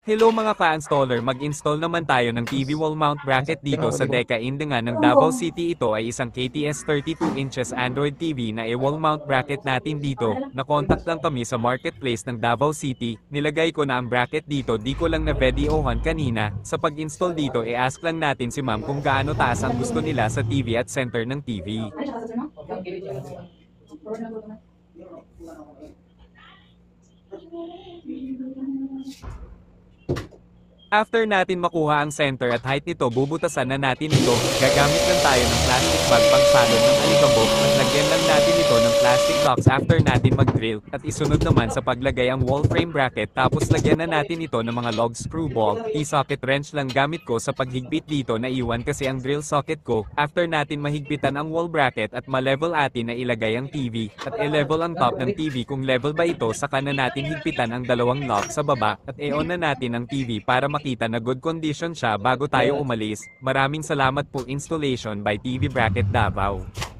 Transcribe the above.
Hello mga ka-installer, mag-install naman tayo ng TV wall mount bracket dito sa Deca Indengan ng Davao City. Ito ay isang KTS 32 inches Android TV na wall mount bracket natin dito. Nakontak lang kami sa marketplace ng Davao City, nilagay ko na ang bracket dito, di ko lang na-videohan kanina. Sa pag-install dito ask lang natin si ma'am kung gaano taas ang gusto nila sa TV at center ng TV. After natin makuha ang center at height nito, bubutasan na natin ito. Gagamit lang tayo ng plastic bag pang salon ng alikabok at lagyan lang natin ito ng plastic box after natin mag-drill. At isunod naman sa paglagay ang wall frame bracket, tapos lagyan na natin ito ng mga log screw ball. T-socket wrench lang gamit ko sa paghigpit dito, na iwan kasi ang drill socket ko. After natin mahigpitan ang wall bracket at ma-level atin na ilagay ang TV. At i-level ang top ng TV, kung level ba ito saka na natin higpitan ang dalawang lock sa baba. At i-on na natin ang TV para makita na good condition siya bago tayo umalis. Maraming salamat po. Installation by TV Bracket Davao.